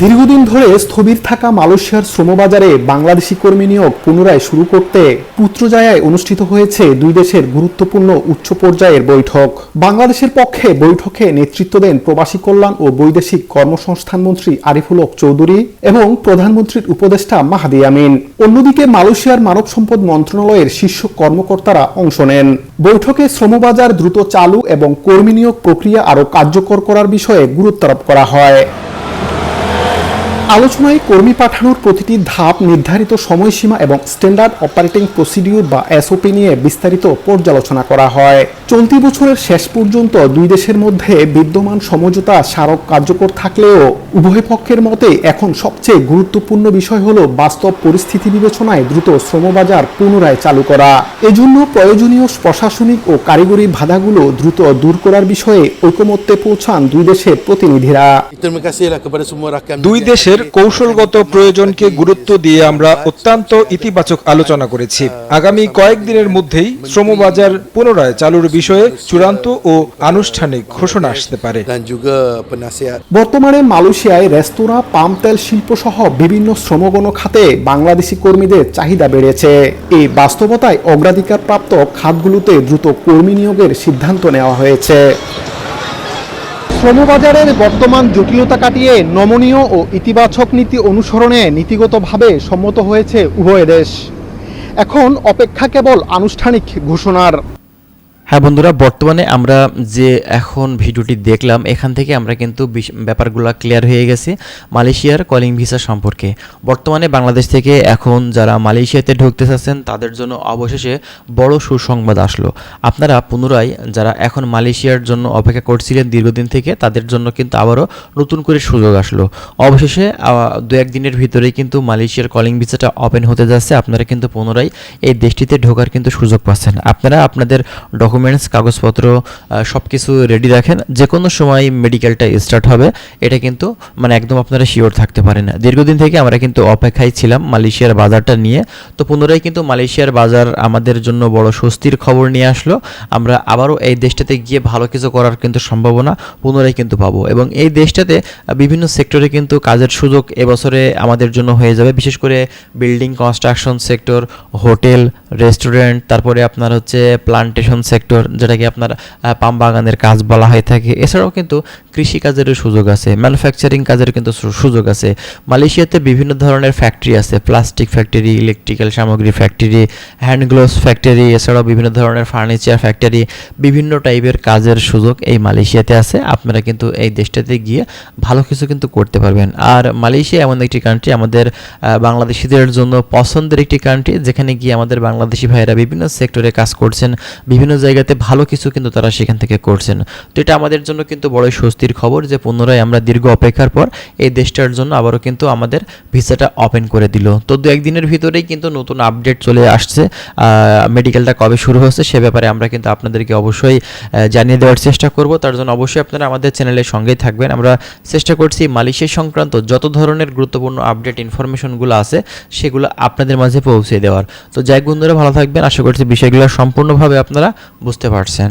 দীর্ঘদিন ধরে স্থবির থাকা মালয়েশিয়ার শ্রমবাজারে বাংলাদেশি কর্মী নিয়োগ পুনরায় শুরু করতে পুত্রজায়ায় অনুষ্ঠিত হয়েছে দুই দেশের গুরুত্বপূর্ণ উচ্চ পর্যায়ের বৈঠক। বাংলাদেশের পক্ষে বৈঠকে নেতৃত্ব দেন প্রবাসী কল্যাণ ও বৈদেশিক কর্মসংস্থান মন্ত্রী আরিফুল হক চৌধুরী এবং প্রধানমন্ত্রীর উপদেষ্টা মাহাদি আমিন। অন্যদিকে মালয়েশিয়ার মানব সম্পদ মন্ত্রণালয়ের শীর্ষ কর্মকর্তারা অংশ নেন। বৈঠকে শ্রমবাজার দ্রুত চালু এবং কর্মী নিয়োগ প্রক্রিয়া আরও কার্যকর করার বিষয়ে গুরুত্বারোপ করা হয়। আলোচনায় কর্মী পাঠানোর প্রতিটি ধাপ, নির্ধারিত সময়সীমা এবং স্ট্যান্ডার্ড অপারেটিং প্রসিডিউর বা এসওপি নিয়ে বিস্তারিত পর্যালোচনা করা হয়। চলতি বছরের শেষ পর্যন্ত দুই দেশের মধ্যে বিদ্যমান সমঝোতা স্মারক কার্যকর থাকলেও উভয় পক্ষের মতে এখন সবচেয়ে গুরুত্বপূর্ণ বিষয় হল বাস্তব পরিস্থিতি বিবেচনায় দ্রুত শ্রমবাজার পুনরায় চালু করা। এজন্য প্রয়োজনীয় প্রশাসনিক ও কারিগরি বাধাগুলো দ্রুত দূর করার বিষয়ে ঐকমত্যে পৌঁছান দুই দেশের প্রতিনিধিরা। দুই দেশের কৌশলগত প্রয়োজনকে গুরুত্ব দিয়ে আমরা অত্যন্ত ইতিবাচক আলোচনা করেছি। আগামী কয়েকদিনের মধ্যেই শ্রমবাজার পুনরায় চালুর বিষয়ে চূড়ান্ত ও আনুষ্ঠানিক ঘোষণা আসতে পারে। বর্তমানে মালয়েশিয়ায় রেস্তোরাঁ, পাম তেল শিল্প সহ বিভিন্ন শ্রমগণ খাতে বাংলাদেশি কর্মীদের চাহিদা বেড়েছে। এই বাস্তবতায় অগ্রাধিকারপ্রাপ্ত খাতগুলোতে দ্রুত কর্মী নিয়োগের সিদ্ধান্ত নেওয়া হয়েছে। শ্রমবাজারের বর্তমান জটিলতা কাটিয়ে নমনীয় ও ইতিবাচক নীতি অনুসরণে নীতিগতভাবে সম্মত হয়েছে উভয় দেশ। এখন অপেক্ষা কেবল আনুষ্ঠানিক ঘোষণার। হ্যাঁ বন্ধুরা, বর্তমানে আমরা যে এখন ভিডিওটি দেখলাম এখান থেকে আমরা কিন্তু ব্যাপারগুলো ক্লিয়ার হয়ে গেছে মালয়েশিয়ার কলিং ভিসা সম্পর্কে। বর্তমানে বাংলাদেশ থেকে এখন যারা মালয়েশিয়াতে ঢুকতে চাচ্ছেন তাদের জন্য অবশেষে বড় সুসংবাদ আসলো। আপনারা পুনরায় যারা এখন মালয়েশিয়ার জন্য অপেক্ষা করছিলেন দীর্ঘদিন থেকে, তাদের জন্য কিন্তু আবারও নতুন করে সুযোগ আসলো। অবশেষে দু একদিনের ভিতরেই কিন্তু মালয়েশিয়ার কলিং ভিসাটা ওপেন হতে যাচ্ছে। আপনারা কিন্তু পুনরায় এই দেশটিতে ঢোকার কিন্তু সুযোগ পাচ্ছেন। আপনারা আপনাদের ডকুমেন্টস, কাগজপত্র সব কিছু রেডি রাখেন। যে কোনো সময় মেডিকেলটা স্টার্ট হবে, এটা কিন্তু একদম আপনারা শিওর থাকতে পারেন। দীর্ঘদিন থেকে আমরা কিন্তু অপেক্ষায় ছিলাম মালয়েশিয়ার বাজারটা নিয়ে। তো পুনরায় কিন্তু মালয়েশিয়ার বাজার আমাদের জন্য বড় স্বস্তির খবর নিয়ে আসলো। আমরা আবারও এই দেশটাতে গিয়ে ভালো কিছু করার কিন্তু সম্ভাবনা পুনরায় কিন্তু পাবো এবং এই দেশটাতে বিভিন্ন সেক্টরে কিন্তু কাজের সুযোগ এবছরে আমাদের জন্য হয়ে যাবে। বিশেষ করে building construction sector, hotel, restaurant, তারপরে আপনার হচ্ছে প্লান্টেশন সেক্টর, যেটাকে আপনার পাম বাগানের কাজ বলা হয়ে থাকে। এছাড়াও কিন্তু কৃষি কাজেরও সুযোগ আছে, ম্যানুফ্যাকচারিং কাজের কিন্তু সুযোগ আছে। মালয়েশিয়াতে বিভিন্ন ধরনের ফ্যাক্টরি আছে, প্লাস্টিক ফ্যাক্টরি, ইলেকট্রিক্যাল সামগ্রী ফ্যাক্টরি, হ্যান্ড গ্লোভস ফ্যাক্টরি, এছাড়াও বিভিন্ন ধরনের ফার্নিচার ফ্যাক্টরি, বিভিন্ন টাইপের কাজের সুযোগ এই মালয়েশিয়াতে আছে। আপনারা কিন্তু এই দেশটাতে গিয়ে ভালো কিছু কিন্তু করতে পারবেন। আর মালয়েশিয়া এমন একটি কান্ট্রি, আমাদের বাংলাদেশিদের জন্য পছন্দের একটি কান্ট্রি, যেখানে গিয়ে আমাদের বাংলাদেশি ভাইয়েরা বিভিন্ন সেক্টরে কাজ করছেন, বিভিন্ন জায়গাতে ভালো কিছু কিন্তু তারা সেখান থেকে করছেন। তো এটা আমাদের জন্য কিন্তু বড়ই স্বস্তির খবর যে পুনরায় আমরা দীর্ঘ অপেক্ষার পর এই দেশটার জন্য আবারও কিন্তু আমাদের ভিসাটা ওপেন করে দিল। তো দু একদিনের ভিতরেই কিন্তু নতুন আপডেট চলে আসছে। মেডিকেলটা কবে শুরু হচ্ছে সে ব্যাপারে আমরা কিন্তু আপনাদেরকে অবশ্যই জানিয়ে দেওয়ার চেষ্টা করব। তার জন্য অবশ্যই আপনারা আমাদের চ্যানেলের সঙ্গেই থাকবেন। আমরা চেষ্টা করছি মালয়েশিয়া সংক্রান্ত যত ধরনের গুরুত্বপূর্ণ আপডেট ইনফরমেশনগুলো আছে সেগুলো আপনাদের মাঝে পৌঁছে দেওয়ার। তো যাই বন্ধুরা, ভালো থাকবেন। আশা করছি বিষয়গুলো সম্পূর্ণভাবে আপনারা বুঝতে পারছেন।